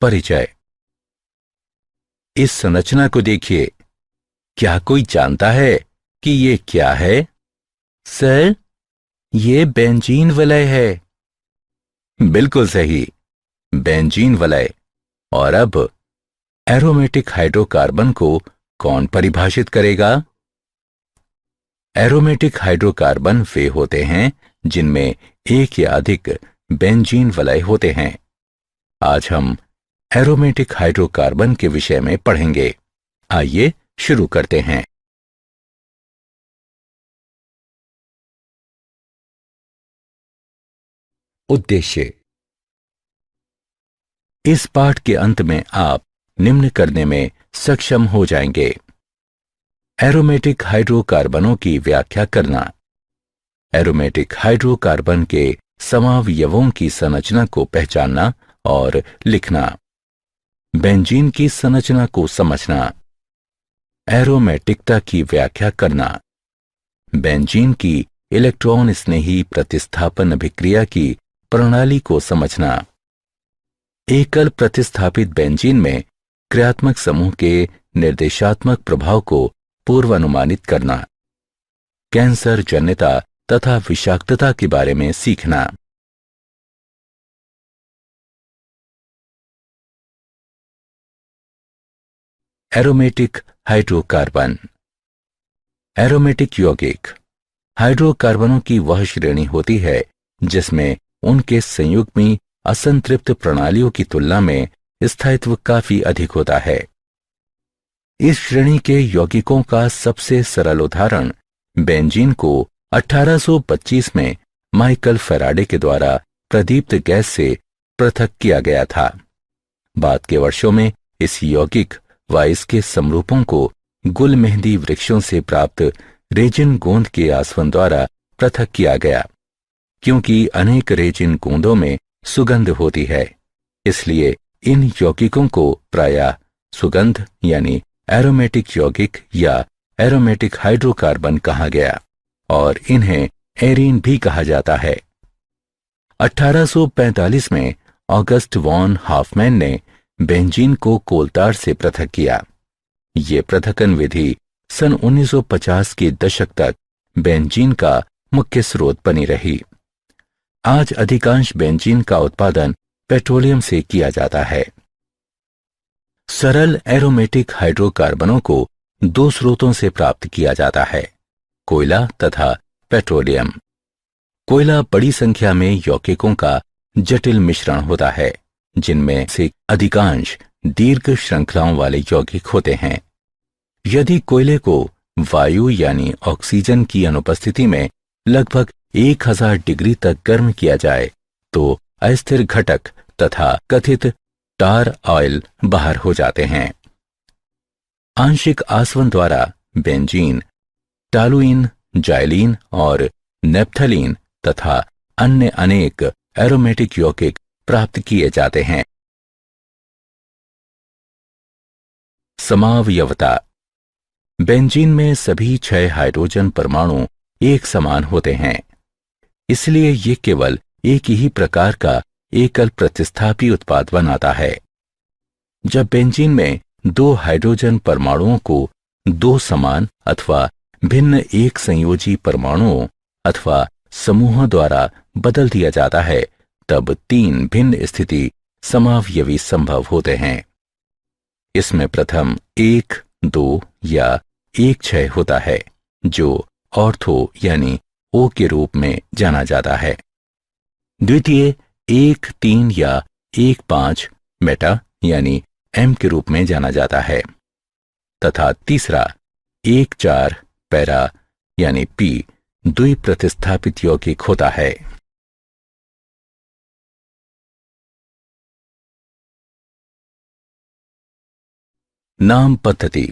परिचय। इस संरचना को देखिए। क्या कोई जानता है कि ये क्या है? सर, ये बेंजीन वलय है। बिल्कुल सही, बेंजीन वलय। और अब एरोमेटिक हाइड्रोकार्बन को कौन परिभाषित करेगा? एरोमेटिक हाइड्रोकार्बन वे होते हैं जिनमें एक या अधिक बेंजीन वलय होते हैं। आज हम एरोमेटिक हाइड्रोकार्बन के विषय में पढ़ेंगे। आइए शुरू करते हैं। उद्देश्य। इस पाठ के अंत में आप निम्न करने में सक्षम हो जाएंगे। एरोमेटिक हाइड्रोकार्बनों की व्याख्या करना, एरोमेटिक हाइड्रोकार्बन के समावयवों की संरचना को पहचानना और लिखना, बेंजीन की संरचना को समझना, एरोमेटिकता की व्याख्या करना, बेंजीन की इलेक्ट्रॉन स्नेही प्रतिस्थापन अभिक्रिया की प्रणाली को समझना, एकल प्रतिस्थापित बेंजीन में क्रियात्मक समूह के निर्देशात्मक प्रभाव को पूर्वानुमानित करना, कैंसर जन्यता तथा विषाक्तता के बारे में सीखना। Aromatic hydrocarbon. एरोमेटिक यौगिक हाइड्रोकार्बनों की वह श्रेणी होती है जिसमें उनके संयुग्मी असंतृप्त प्रणालियों की तुलना में स्थायित्व काफी अधिक होता है। इस श्रेणी के यौगिकों का सबसे सरल उदाहरण बेंजीन को 1825 में माइकल फैराडे के द्वारा प्रदीप्त गैस से पृथक किया गया था। बाद के वर्षों में इस यौगिक व इसके समरूपों को गुल मेहंदी वृक्षों से प्राप्त रेजिन गोंद के आसवन द्वारा पृथक किया गया। क्योंकि अनेक रेजिन गोंदों में सुगंध होती है, इसलिए इन यौगिकों को प्रायः सुगंध यानी एरोमेटिक यौगिक या एरोमेटिक हाइड्रोकार्बन कहा गया और इन्हें एरीन भी कहा जाता है। 1845 में ऑगस्ट वॉन हाफमैन ने बेंजीन को कोलतार से पृथक किया। ये पृथक्कन विधि सन 1950 के दशक तक बेंजीन का मुख्य स्रोत बनी रही। आज अधिकांश बेंजीन का उत्पादन पेट्रोलियम से किया जाता है। सरल एरोमेटिक हाइड्रोकार्बनों को दो स्रोतों से प्राप्त किया जाता है, कोयला तथा पेट्रोलियम। कोयला बड़ी संख्या में यौगिकों का जटिल मिश्रण होता है, जिनमें से अधिकांश दीर्घ श्रृंखलाओं वाले यौगिक होते हैं। यदि कोयले को वायु यानी ऑक्सीजन की अनुपस्थिति में लगभग 1000 डिग्री तक गर्म किया जाए तो अस्थिर घटक तथा कथित टार ऑयल बाहर हो जाते हैं। आंशिक आसवन द्वारा बेंजीन, टालुइन, जाइलीन और नेप्थलीन तथा अन्य अनेक एरोमेटिक यौगिक प्राप्त किए जाते हैं। समावयवता। बेंजीन में सभी 6 हाइड्रोजन परमाणु एक समान होते हैं, इसलिए ये केवल एक ही प्रकार का एकल प्रतिस्थापी उत्पाद बनाता है। जब बेंजीन में 2 हाइड्रोजन परमाणुओं को 2 समान अथवा भिन्न एक संयोजी परमाणुओं अथवा समूहों द्वारा बदल दिया जाता है, तब 3 भिन्न स्थिति समावयवी संभव होते हैं। इसमें प्रथम 1, 2 या 1, 6 होता है, जो ऑर्थो यानी O के रूप में जाना जाता है। द्वितीय 1, 3 या 1, 5 मेटा यानी M के रूप में जाना जाता है तथा तीसरा 1, 4 पैरा यानी P द्विप्रतिस्थापित यौगिक होता है। नाम पद्धति।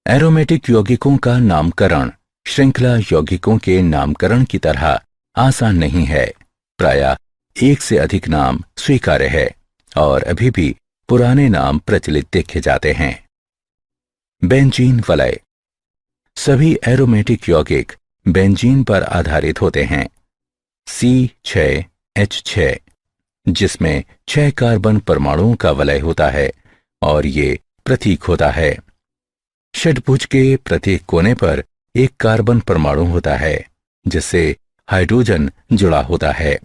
एरोमेटिक यौगिकों का नामकरण श्रृंखला यौगिकों के नामकरण की तरह आसान नहीं है। प्रायः एक से अधिक नाम स्वीकार्य है और अभी भी पुराने नाम प्रचलित देखे जाते हैं। बेंजीन वलय। सभी एरोमेटिक यौगिक बेंजीन पर आधारित होते हैं। C6H6 जिसमें 6 कार्बन परमाणुओं का वलय होता है और ये प्रतीक होता है। षट्भुज के प्रत्येक कोने पर एक कार्बन परमाणु होता है जिससे हाइड्रोजन जुड़ा होता है।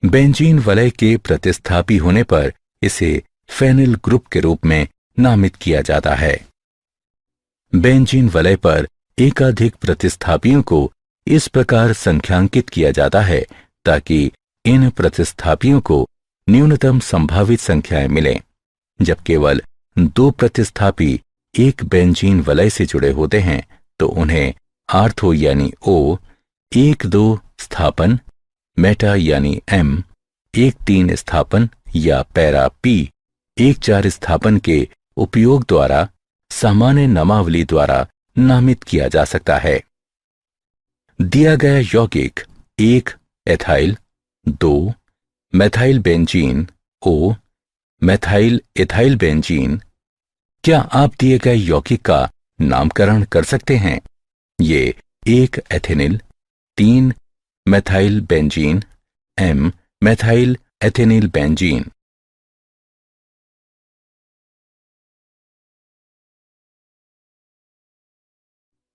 बेंजीन वलय के प्रतिस्थापी होने पर इसे फेनिल ग्रुप के रूप में नामित किया जाता है। बेंजीन वलय पर एकाधिक प्रतिस्थापियों को इस प्रकार संख्यांकित किया जाता है ताकि इन प्रतिस्थापियों को न्यूनतम संभावित संख्याएं मिलें। जब केवल 2 प्रतिस्थापी एक बेंजीन वलय से जुड़े होते हैं तो उन्हें आर्थो यानी O, 1-2 स्थापन, मेटा यानी M, 1-3 स्थापन या पैरा P, 1-4 स्थापन के उपयोग द्वारा सामान्य नामावली द्वारा नामित किया जा सकता है। दिया गया यौगिक 1 ethyl, 2 methyl benzene O, methyl ethyl benzene. क्या आप दिए गए यौगिक का नामकरण कर सकते हैं? ये 1 ethenyl, 3 methyl benzene, M methyl ethenyl benzene.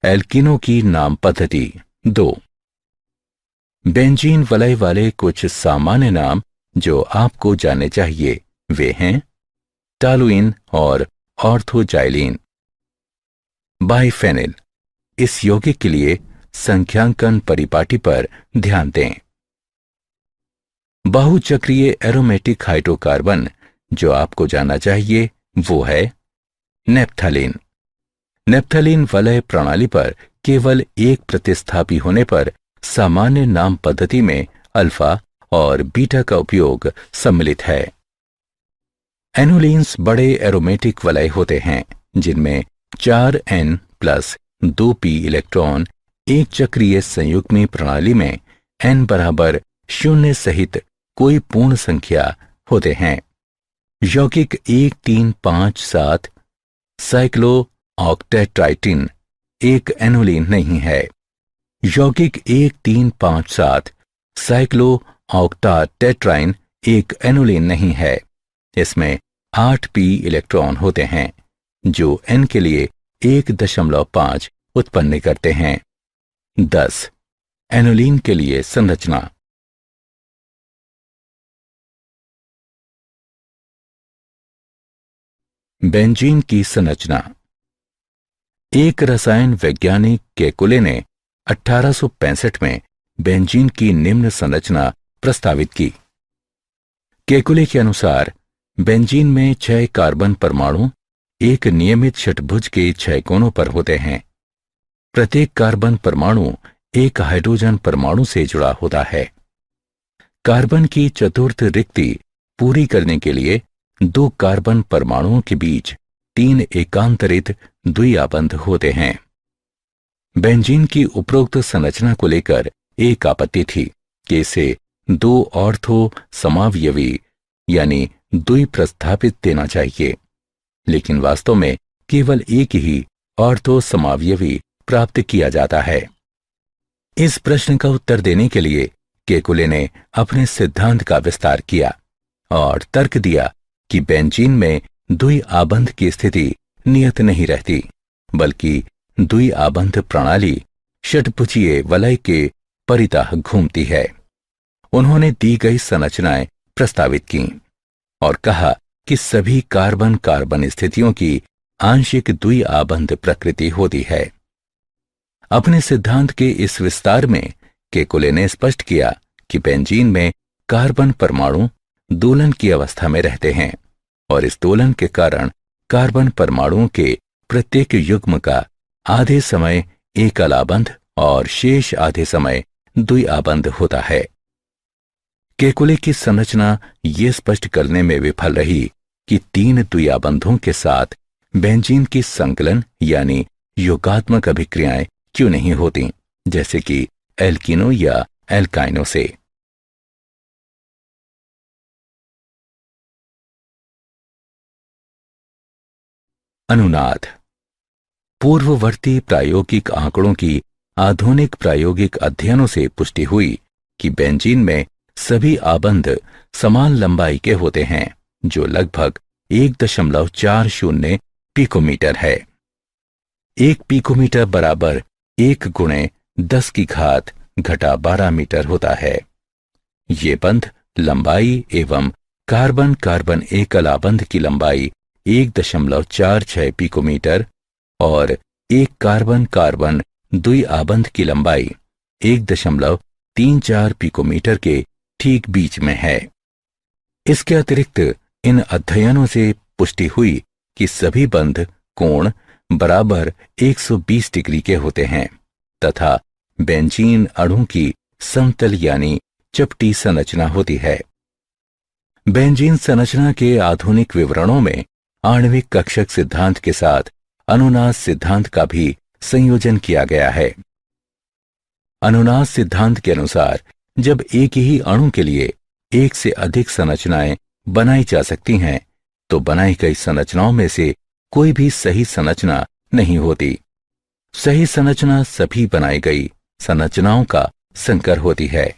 एल्कीनों की नाम पद्धति 2। बेंजीन वलय वाले कुछ सामान्य नाम जो आपको जानने चाहिए वे हैं टॉलुइन और ऑर्थोजाइलिन। बाइफेनिल। इस यौगिक के लिए संख्यांकन परिपाटी पर ध्यान दें। बहुचक्रीय एरोमेटिक हाइड्रोकार्बन जो आपको जानना चाहिए वो है नेप्थलीन। नेप्थलीन वलय प्रणाली पर केवल एक प्रतिस्थापी होने पर सामान्य नाम पद्धति में अल्फा और बीटा का उपयोग सम्मिलित है। एनोलिन्स बड़े एरोमेटिक वलय होते हैं जिनमें 4n+2p इलेक्ट्रॉन एक चक्रीय संयुग्मी प्रणाली में n बराबर 0 सहित कोई पूर्ण संख्या होते हैं। यौगिक 1,3,5,7 साइक्लो ऑक्टेट्राइटिन एक एनोलिन नहीं है। यौगिक 1,3,5,7 साइक्लो ऑक्टाटेट्राइन एक एनोलिन नहीं है। इसमें 8p इलेक्ट्रॉन होते हैं जो n के लिए 1.5 उत्पन्न करते हैं। 10 एनोलिन के लिए संरचना। बेंजीन की संरचना। एक रसायन वैज्ञानिक केकुले ने 1865 में बेंजीन की निम्न संरचना प्रस्तावित की। केकुले के अनुसार बेंजीन में 6 कार्बन परमाणु एक नियमित षट्भुज के 6 कोनों पर होते हैं। प्रत्येक कार्बन परमाणु एक हाइड्रोजन परमाणु से जुड़ा होता है। कार्बन की चतुर्थ रिक्ति पूरी करने के लिए 2 कार्बन परमाणुओं के बीच 3 एकांतरित द्विआबंध होते हैं। बेंजीन की उपरोक्त संरचना को लेकर एक आपत्ति थी कि इसे 2 ऑर्थो समावयवी यानी द्विप्रस्थापित देना चाहिए, लेकिन वास्तव में केवल एक ही ऑर्थो समावयवी प्राप्त किया जाता है। इस प्रश्न का उत्तर देने के लिए केकुले ने अपने सिद्धांत का विस्तार किया और तर्क दिया कि बेंजीन में द्विआबंध की स्थिति नियत नहीं रहती, बल्कि द्विआबंध प्रणाली षट्भुजीय वलय के परितः घूमती है। उन्होंने दी गई संरचनाएं प्रस्तावित की और कहा कि सभी कार्बन कार्बन स्थितियों की आंशिक द्विआबंध प्रकृति होती है। अपने सिद्धांत के इस विस्तार में केकुले ने स्पष्ट किया कि बेंजीन में कार्बन परमाणु दोलन की अवस्था में रहते हैं और इस दोलन के कारण कार्बन परमाणुओं के प्रत्येक युग्म का आधे समय एकलाबंध और शेष आधे समय द्विआबंध होता है। केकुले की संरचना ये स्पष्ट करने में विफल रही कि 3 द्विआबंधों के साथ बेंजीन की संकलन यानी योगात्मक अभिक्रियाएं क्यों नहीं होती, जैसे कि एल्कीनो या एल्काइनो से। अनुनाद। पूर्ववर्ती प्रायोगिक आंकड़ों की आधुनिक प्रायोगिक अध्ययनों से पुष्टि हुई कि बेंजीन में सभी आबंध समान लंबाई के होते हैं, जो लगभग 1.40 पिकोमीटर है। 1 पिकोमीटर बराबर 1 गुणे 10 की घात घटा 12 मीटर होता है। ये बंध लंबाई एवं कार्बन कार्बन एकल आबंध की लंबाई 1.46 पिकोमीटर और एक कार्बन कार्बन द्वि आबंध की लंबाई 1.34 पिकोमीटर के ठीक बीच में है। इसके अतिरिक्त इन अध्ययनों से पुष्टि हुई कि सभी बंध कोण बराबर 120 डिग्री के होते हैं तथा बेंजीन अणु की समतल यानी चपटी संरचना होती है। बेंजीन संरचना के आधुनिक विवरणों में आणविक कक्षक सिद्धांत के साथ अनुनाद सिद्धांत का भी संयोजन किया गया है। अनुनाद सिद्धांत के अनुसार जब एक ही अणु के लिए एक से अधिक संरचनाएं बनाई जा सकती हैं, तो बनाई गई संरचनाओं में से कोई भी सही संरचना नहीं होती। सही संरचना सभी बनाई गई संरचनाओं का संकर होती है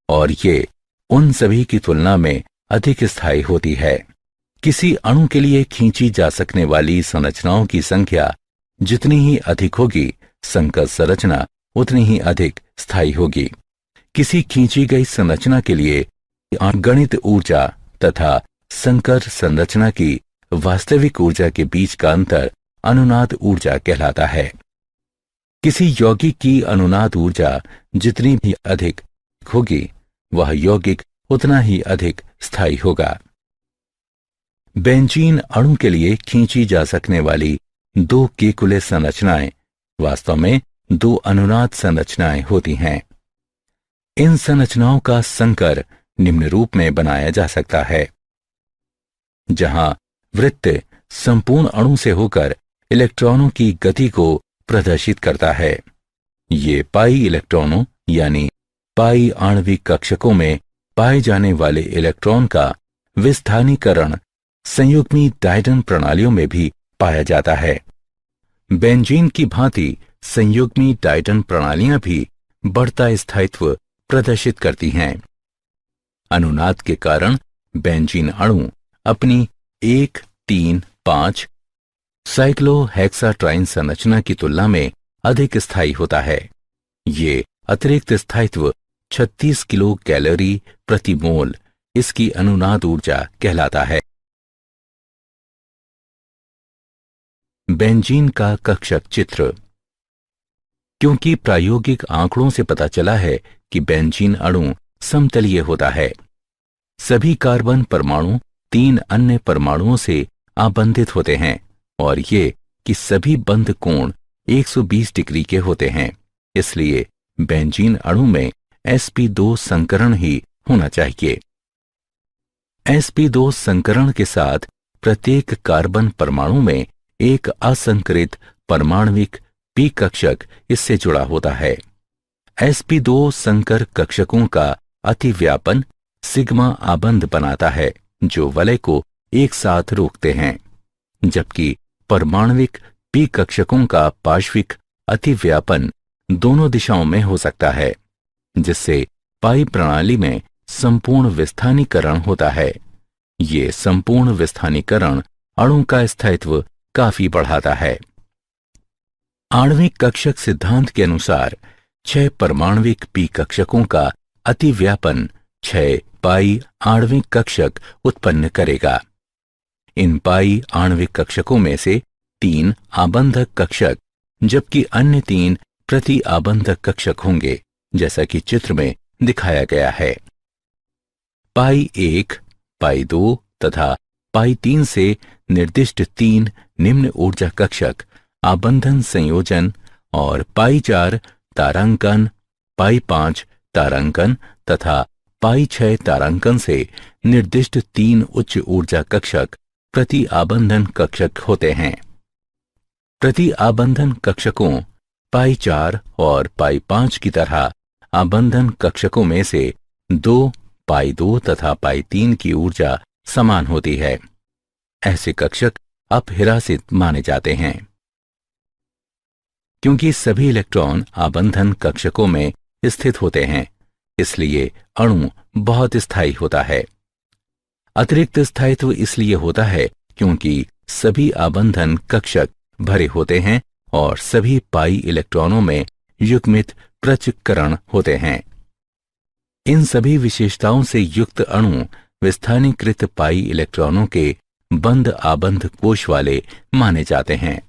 और ये उन सभी की तुलना में अधिक स्थायी होती है। किसी अणु के लिए खींची जा सकने वाली संरचनाओं की संख्या जितनी ही अधिक होगी, संकर संरचना उतनी ही अधिक स्थायी होगी। किसी खींची गई संरचना के लिए गणित ऊर्जा तथा संकर संरचना की वास्तविक ऊर्जा के बीच का अंतर अनुनाद ऊर्जा कहलाता है। किसी यौगिक की अनुनाद ऊर्जा जितनी भी अधिक होगी, वह यौगिक उतना ही अधिक स्थायी होगा। बेंजीन अणु के लिए खींची जा सकने वाली 2 केकुले संरचनाएं वास्तव में 2 अनुनाद संरचनाएं होती हैं। इन संरचनाओं का संकर निम्न रूप में बनाया जा सकता है, जहां वृत्त संपूर्ण अणु से होकर इलेक्ट्रॉनों की गति को प्रदर्शित करता है। ये पाई इलेक्ट्रॉनों यानी पाई आणविक कक्षकों में पाए जाने वाले इलेक्ट्रॉन का विस्थानीकरण संयुग्मी डायटन प्रणालियों में भी पाया जाता है। बेंजीन की भांति संयुग्मी डायटन प्रणालियां भी बढ़ता स्थायित्व प्रदर्शित करती हैं। अनुनाद के कारण बेंजीन अणु अपनी 1,3,5 साइक्लोहेक्साट्राइन संरचना की तुलना में अधिक स्थायी होता है। ये अतिरिक्त स्थायित्व 36 किलो कैलोरी प्रति मोल इसकी अनुनाद ऊर्जा कहलाता है। बेंजीन का कक्षक चित्र। क्योंकि प्रायोगिक आंकड़ों से पता चला है कि बेंजीन अणु समतलीय होता है, सभी कार्बन परमाणु 3 अन्य परमाणुओं से आबंधित होते हैं और ये कि सभी बंध कोण 120 डिग्री के होते हैं, इसलिए बेंजीन अणु में sp2 संकरण ही होना चाहिए। sp2 संकरण के साथ प्रत्येक कार्बन परमाणु में एक असंकरित परमाणविक p कक्षक इससे जुड़ा होता है। sp2 संकर कक्षकों का अतिव्यापन सिग्मा आबंध बनाता है, जो वलय को एक साथ रोकते हैं, जबकि परमाणविक p कक्षकों का पार्श्विक अतिव्यापन दोनों दिशाओं में हो सकता है, जिससे पाई प्रणाली में संपूर्ण विस्थानीकरण होता है। ये संपूर्ण विस्थानीकरण अणु का स्थायित्व काफी बढ़ाता है। आणविक कक्षक सिद्धांत के अनुसार 6 परमाणविक p कक्षकों का अतिव्यापन 6 पाई आणविक कक्षक उत्पन्न करेगा। इन पाई आणविक कक्षकों में से 3 आबंधक कक्षक, जबकि अन्य 3 प्रति आबंधक कक्षक होंगे, जैसा कि चित्र में दिखाया गया है। पाई 1, पाई 2 तथा पाई 3 से निर्दिष्ट 3 निम्न ऊर्जा कक्षक आबंधन संयोजन और पाई 4 तारांकन, पाई 5 तारांकन तथा पाई 6 तारांकन से निर्दिष्ट 3 उच्च ऊर्जा कक्षक प्रति आबंधन कक्षक होते हैं। प्रति आबंधन कक्षकों पाई 4 और पाई 5 की तरह आबंधन कक्षकों में से 2, पाई 2 तथा पाई 3 की ऊर्जा समान होती है। ऐसे कक्षक अपहिरासित माने जाते हैं। क्योंकि सभी इलेक्ट्रॉन आबंधन कक्षकों में स्थित होते हैं, इसलिए अणु बहुत स्थायी होता है। अतिरिक्त स्थायित्व इसलिए होता है क्योंकि सभी आबंधन कक्षक भरे होते हैं और सभी पाई इलेक्ट्रॉनों में युग्मित पृथक्करण होते हैं। इन सभी विशेषताओं से युक्त अणु विस्थानीकृत पाई इलेक्ट्रॉनों के बंद आबंध कोश वाले माने जाते हैं।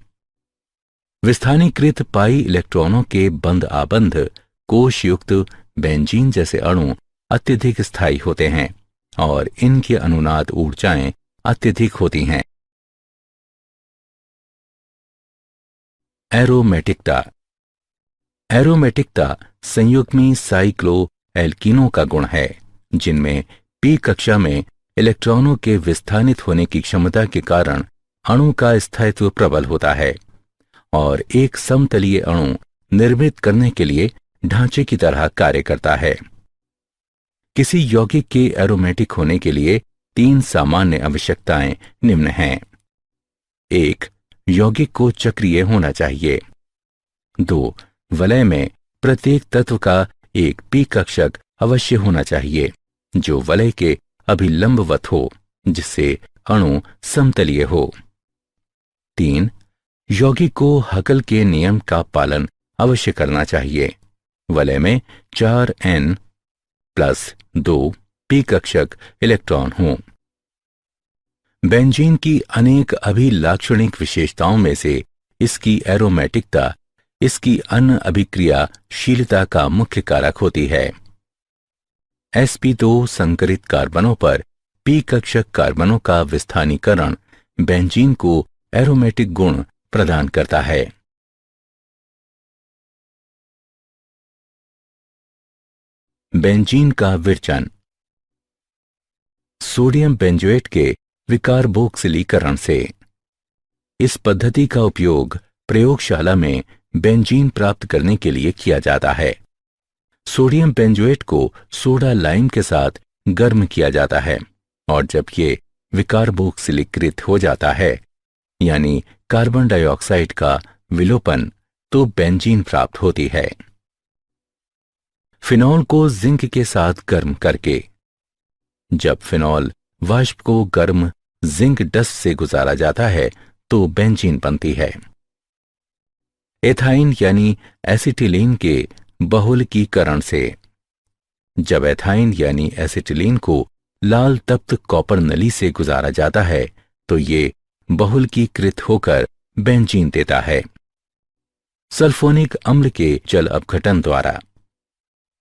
विस्थानीकृत पाई इलेक्ट्रॉनों के बंद आबंध कोश युक्त बेंजीन जैसे अणु अत्यधिक स्थायी होते हैं और इनकी अनुनाद ऊर्जाएं अत्यधिक होती हैं। एरोमेटिकता। एरोमेटिकता संयुग्मी साइक्लोएल्कीनों का गुण है, जिनमें पी कक्षा में इलेक्ट्रॉनों के विस्थानित होने की क्षमता के कारण अणु का स्थायित्व प्रबल होता है और एक समतलीय अणु निर्मित करने के लिए ढांचे की तरह कार्य करता है। किसी यौगिक के एरोमेटिक होने के लिए 3 सामान्य आवश्यकताएं निम्न हैं। 1. यौगिक को चक्रीय होना चाहिए। 2. वलय में प्रत्येक तत्व का एक पी कक्षक अवश्य होना चाहिए जो वलय के अभिलंबवत हो, जिससे अणु समतलीय हो। 3. यौगिक को हकल के नियम का पालन अवश्य करना चाहिए। वलय में 4n+2 पी कक्षक इलेक्ट्रॉन हों। बेंजीन की अनेक अभिलाक्षणिक विशेषताओं में से इसकी एरोमेटिकता इसकी अन्य अभिक्रियाशीलता का मुख्य कारक होती है। sp2 संकरित कार्बनों पर पी कक्षक कार्बनों का विस्थानीकरण बेंजीन को एरोमेटिक गुण प्रदान करता है। बेंजीन का विरचन। सोडियम बेंजोएट के विकार्बोक्सिलीकरण से। इस पद्धति का उपयोग प्रयोगशाला में बेंजीन प्राप्त करने के लिए किया जाता है। सोडियम बेंजोएट को सोडा लाइम के साथ गर्म किया जाता है और जब ये विकार्बोक्सिलीकृत हो जाता है, यानी कार्बन डाइऑक्साइड का विलोपन, तो बेंजीन प्राप्त होती है। फिनॉल को जिंक के साथ गर्म करके। जब फिनॉल वाष्प को गर्म जिंक डस्ट से गुजारा जाता है तो बेंजीन बनती है। एथाइन यानी एसिटिलीन के बहुलकीकरण से। जब एथाइन यानी एसिटिलीन को लाल तप्त कॉपर नली से गुजारा जाता है तो ये बहुलकीकृत होकर बेंजीन देता है। सल्फोनिक अम्ल के जल अपघटन द्वारा।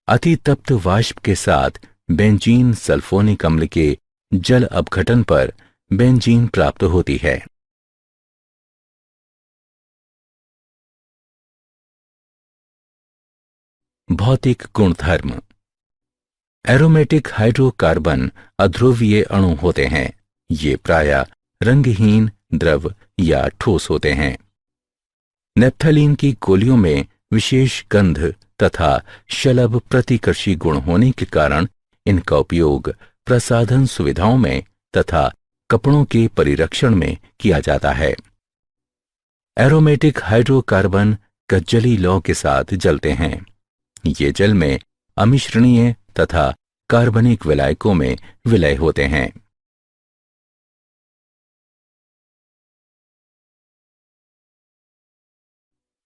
अति तप्त वाष्प के साथ बेंजीन सल्फोनिक अम्ल के जल अपघटन पर बेंजीन प्राप्त होती है। भौतिक गुणधर्म। एरोमेटिक हाइड्रोकार्बन अध्रुवीय अणु होते हैं। ये प्रायः रंगहीन, द्रव या ठोस होते हैं। नेप्थलीन की गोलियों में विशेष गंध तथा शलभ प्रतिकर्षी गुण होने के कारण इनका उपयोग प्रसाधन सुविधाओं में तथा कपड़ों के परिरक्षण में किया जाता है। एरोमेटिक हाइड्रोकार्बन कज्जली लौह के साथ जलते हैं। ये जल में अमिश्रणीय तथा कार्बनिक विलायकों में विलय होते हैं।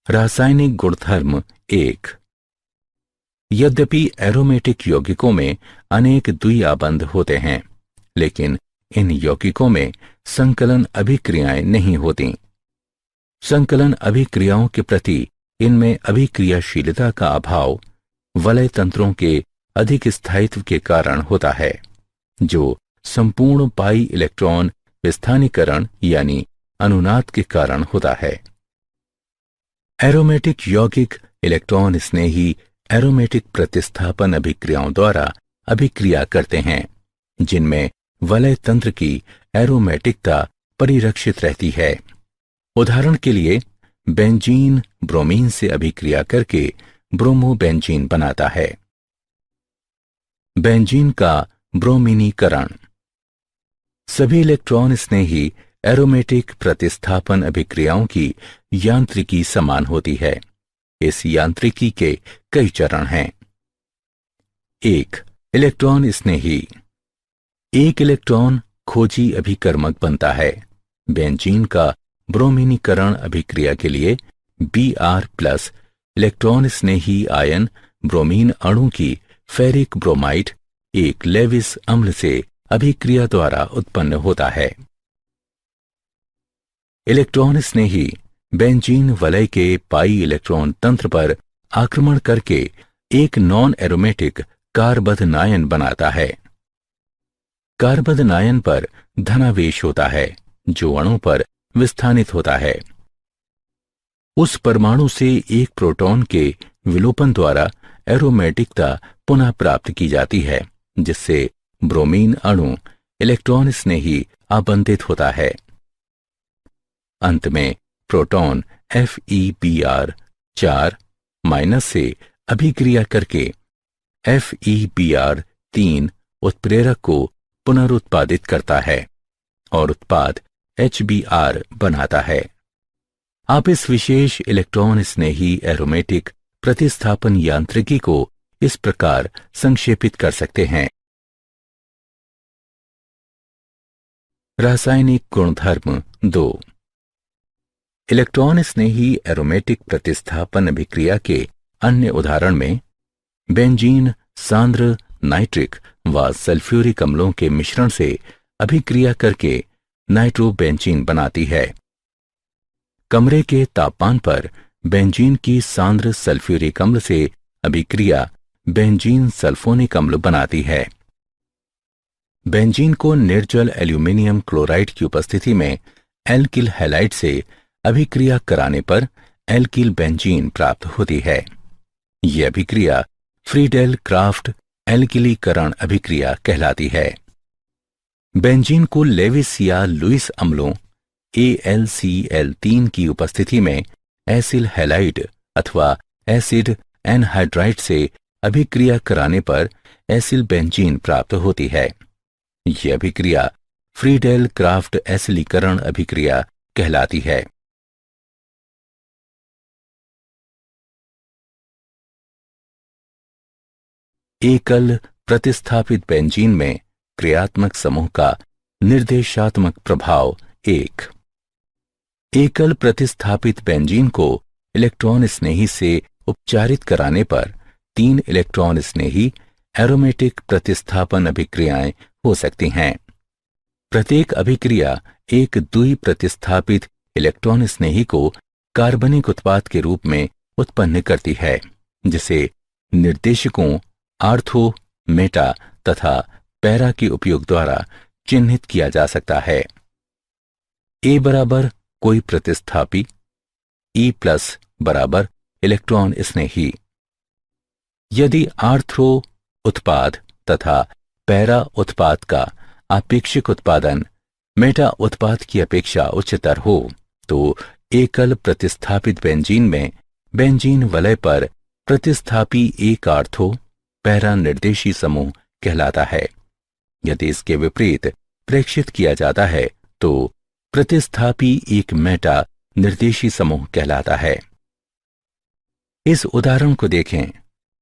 रासायनिक गुणधर्म 1। यद्यपि एरोमेटिक यौगिकों में अनेक द्विआबंध होते हैं, लेकिन इन यौगिकों में संकलन अभिक्रियाएं नहीं होती। संकलन अभिक्रियाओं के प्रति इनमें अभिक्रियाशीलता का अभाव वलय तंत्रों के अधिक स्थायित्व के कारण होता है, जो संपूर्ण पाई इलेक्ट्रॉन विस्थानीकरण यानी अनुनाद के कारण होता है। एरोमेटिक यौगिक इलेक्ट्रॉन स्नेही एरोमेटिक प्रतिस्थापन अभिक्रियाओं द्वारा अभिक्रिया करते हैं, जिनमें वलय तंत्र की एरोमेटिकता परिरक्षित रहती है। उदाहरण के लिए बेंजीन ब्रोमीन से अभिक्रिया करके ब्रोमोबेंजीन बनाता है। बेंजीन का ब्रोमीनीकरण। सभी इलेक्ट्रॉन स्नेही एरोमेटिक प्रतिस्थापन अभिक्रियाओं की यांत्रिकी समान होती है। इस यांत्रिकी के कई चरण हैं। एक, इलेक्ट्रॉन स्नेही। एक इलेक्ट्रॉन खोजी अभिकर्मक बनता है। बेंजीन का ब्रोमीनीकरण अभिक्रिया के लिए Br+ इलेक्ट्रॉन स्नेही आयन ब्रोमीन अणु की फेरिक ब्रोमाइड एक लेविस अम्ल से अभिक्रिया द्वारा उत्पन्न होता है। इलेक्ट्रॉन स्नेही बेंजीन वलय के पाई इलेक्ट्रॉन तंत्र पर आक्रमण करके एक नॉन एरोमेटिक कार्बधनायन बनाता है। कार्बधनायन पर धनावेश होता है जो अणु पर विस्थानित होता है। उस परमाणु से एक प्रोटॉन के विलोपन द्वारा एरोमेटिकता पुनः प्राप्त की जाती है, जिससे ब्रोमीन अणु इलेक्ट्रॉन स्नेही आबंधित होता है। अंत में प्रोटॉन Fe-Br4- से अभिक्रिया करके Fe-Br3 उत्प्रेरक को पुनरुत्पादित करता है और उत्पाद HBr बनाता है। आप इस विशेष इलेक्ट्रॉन स्नेही एरोमेटिक प्रतिस्थापन यांत्रिकी को इस प्रकार संक्षेपित कर सकते हैं। रासायनिक गुणधर्म 2। इलेक्ट्रॉन स्नेही एरोमेटिक प्रतिस्थापन अभिक्रिया के अन्य उदाहरण में बेंजीन सांद्र नाइट्रिक व सल्फ्यूरिक अम्लों के मिश्रण से अभिक्रिया करके नाइट्रोबेंजीन बनाती है। कमरे के तापमान पर बेंजीन की सांद्र सल्फ्यूरिक अम्ल से अभिक्रिया बेंजीन सल्फोनिक अम्ल बनाती है। बेंजीन को निर्जल एल्यूमिनियम क्लोराइड की उपस्थिति में एल्किल हैलाइड से अभिक्रिया कराने पर एल्किल बेंजीन प्राप्त होती है। यह अभिक्रिया फ्रीडेल क्राफ्ट एल्किलीकरण अभिक्रिया कहलाती है। बेंजीन को लेविस या लुईस अम्लों AlCl3 की उपस्थिति में एसिल हैलाइड अथवा एसिड एनहाइड्राइड से अभिक्रिया कराने पर एसिल बेंजीन प्राप्त होती है। यह अभिक्रिया फ्रीडेल क्राफ्ट एसिलीकरण अभिक्रिया कहलाती है। एकल प्रतिस्थापित बेंजीन में क्रियात्मक समूह का निर्देशात्मक प्रभाव 1। एकल प्रतिस्थापित बेंजीन को इलेक्ट्रॉन स्नेही से उपचारित कराने पर 3 इलेक्ट्रॉन स्नेही एरोमेटिक प्रतिस्थापन अभिक्रियाएं हो सकती हैं। प्रत्येक अभिक्रिया एक द्वि प्रतिस्थापित इलेक्ट्रॉन स्नेही को कार्बनिक उत्पाद के रूप में उत्पन्न करती है, जिसे निर्देशकों आर्थो, मेटा तथा पैरा के उपयोग द्वारा चिन्हित किया जा सकता है। A बराबर कोई प्रतिस्थापी, E+ बराबर इलेक्ट्रॉन स्नेही। यदि आर्थो उत्पाद तथा पैरा उत्पाद का आपेक्षिक उत्पादन मेटा उत्पाद की अपेक्षा उच्चतर हो तो एकल प्रतिस्थापित बेंजीन में बेंजीन वलय पर प्रतिस्थापी एक आर्थो पैरा निर्देशी समूह कहलाता है। यदि इसके विपरीत प्रेक्षित किया जाता है तो प्रतिस्थापी एक मेटा निर्देशी समूह कहलाता है। इस उदाहरण को देखें।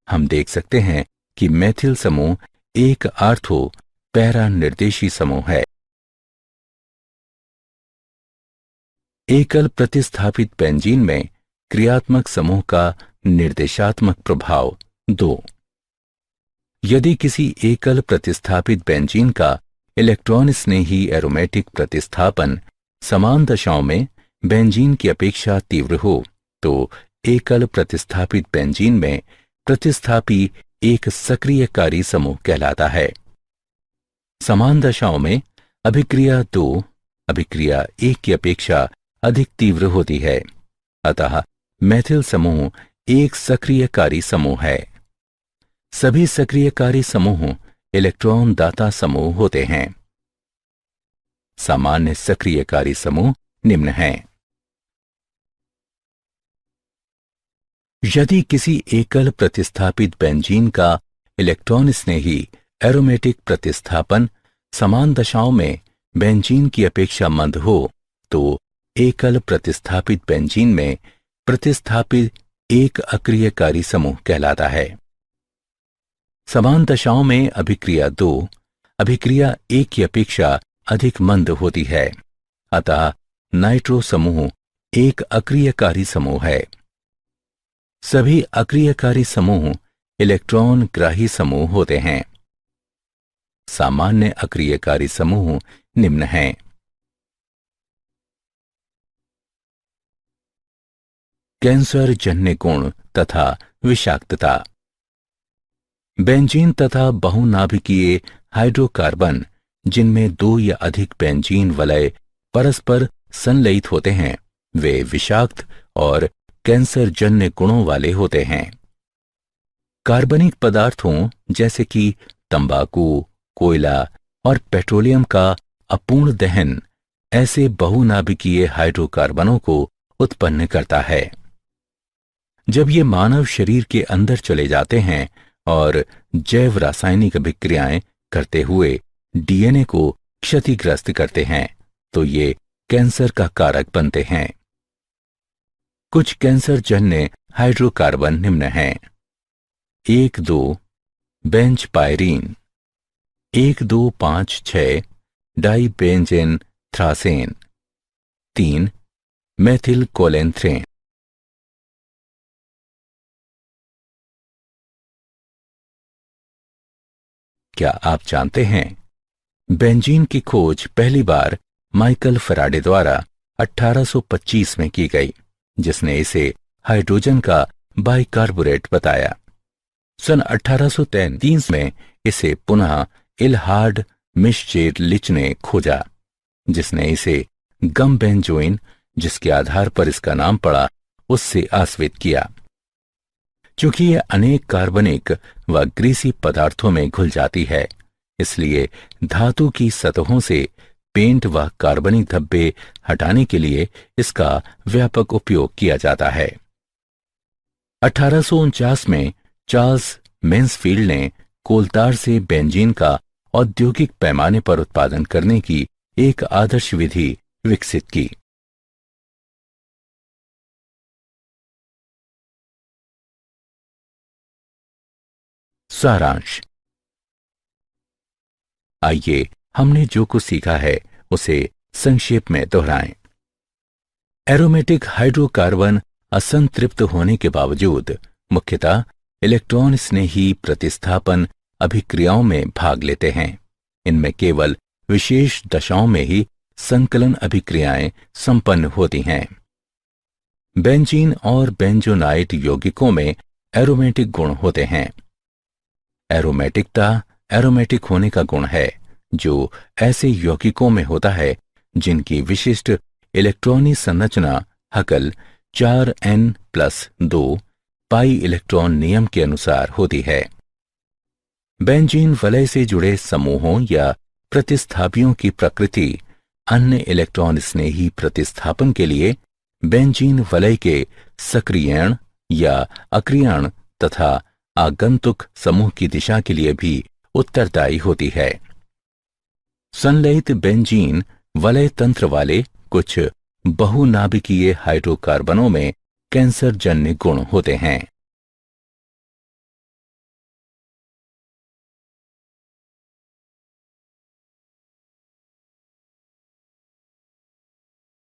हम देख सकते हैं कि मेथिल समूह एक आर्थो पैरा निर्देशी समूह है। एकल प्रतिस्थापित बेंजीन में क्रियात्मक समूह का निर्देशात्मक प्रभाव 2। यदि किसी एकल प्रतिस्थापित बेंजीन का इलेक्ट्रॉन स्नेही एरोमेटिक प्रतिस्थापन समान दशाओं में बेंजीन की अपेक्षा तीव्र हो तो एकल प्रतिस्थापित बेंजीन में प्रतिस्थापी एक सक्रियकारी समूह कहलाता है। समान दशाओं में अभिक्रिया 2 अभिक्रिया 1 की अपेक्षा अधिक तीव्र होती है, अतः मेथिल समूह एक सक्रियकारी समूह है। सभी सक्रियकारी समूह इलेक्ट्रॉन दाता समूह होते हैं। सामान्य सक्रियकारी समूह निम्न हैं। यदि किसी एकल प्रतिस्थापित बेंजीन का इलेक्ट्रॉन स्नेही एरोमेटिक प्रतिस्थापन समान दशाओं में बेंजीन की अपेक्षा मंद हो तो एकल प्रतिस्थापित बेंजीन में प्रतिस्थापित एक अक्रियकारी समूह कहलाता है। समान दशाओं में अभिक्रिया 2 अभिक्रिया 1 की अपेक्षा अधिक मंद होती है। अतः नाइट्रो समूह एक अक्रियकारी समूह है। सभी अक्रियकारी समूह इलेक्ट्रॉन ग्राही समूह होते हैं। सामान्य अक्रियकारी समूह निम्न हैं। कैंसर जन्य गुण तथा विषाक्तता। बेंजीन तथा बहुनाभिकीय हाइड्रोकार्बन जिनमें 2 या अधिक बेंजीन वलय परस्पर संलयित होते हैं, वे विषाक्त और कैंसर जन्य गुणों वाले होते हैं। कार्बनिक पदार्थों जैसे कि तंबाकू, कोयला और पेट्रोलियम का अपूर्ण दहन ऐसे बहुनाभिकीय हाइड्रोकार्बनों को उत्पन्न करता है। जब ये मानव शरीर के अंदर चले जाते हैं और जैव रासायनिक अभिक्रियाएं करते हुए डीएनए को क्षतिग्रस्त करते हैं, तो ये कैंसर का कारक बनते हैं। कुछ कैंसर जन्य हाइड्रोकार्बन निम्न हैं। 1,2 बेंजपायरीन, 1,2,5,6 डाइबेंजेन थ्रासेन, 3 मेथिल कोलेंथ्रेन। क्या आप जानते हैं बेंजीन की खोज पहली बार माइकल फैराडे द्वारा 1825 में की गई, जिसने इसे हाइड्रोजन का बाइकार्बोरेट बताया। सन 1833 में इसे पुनः इलहार्ड मिश्चेरलिच ने खोजा, जिसने इसे गम बेंजोइन, जिसके आधार पर इसका नाम पड़ा, उससे आश्रित किया। चूंकि यह अनेक कार्बनिक व ग्रीसी पदार्थों में घुल जाती है, इसलिए धातु की सतहों से पेंट व कार्बनिक धब्बे हटाने के लिए इसका व्यापक उपयोग किया जाता है। 1849 में चार्ल्स मेंसफील्ड ने कोलतार से बेंजीन का औद्योगिक पैमाने पर उत्पादन करने की एक आदर्श विधि विकसित की। सारांश। आइए हमने जो कुछ सीखा है उसे संक्षेप में दोहराएं। एरोमेटिक हाइड्रोकार्बन असंतृप्त होने के बावजूद मुख्यतः इलेक्ट्रॉन स्नेही प्रतिस्थापन अभिक्रियाओं में भाग लेते हैं। इनमें केवल विशेष दशाओं में ही संकलन अभिक्रियाएं संपन्न होती हैं। बेंजीन और बेंजोनाइट यौगिकों में एरोमेटिक गुण होते हैं। एरोमेटिकता एरोमेटिक होने का गुण है, जो ऐसे यौगिकों में होता है जिनकी विशिष्ट इलेक्ट्रॉनी संरचना हकल 4n+2 पाई इलेक्ट्रॉन नियम के अनुसार होती है। बेंजीन वलय से जुड़े समूहों या प्रतिस्थापियों की प्रकृति अन्य इलेक्ट्रॉन स्नेही प्रतिस्थापन के लिए बेंजीन वलय के सक्रियण या अक्रियण तथा आगंतुक समूह की दिशा के लिए भी उत्तरदायी होती है। संलयित बेंजीन वलय तंत्र वाले कुछ बहुनाभिकीय हाइड्रोकार्बनों में कैंसर जन्य गुण होते हैं।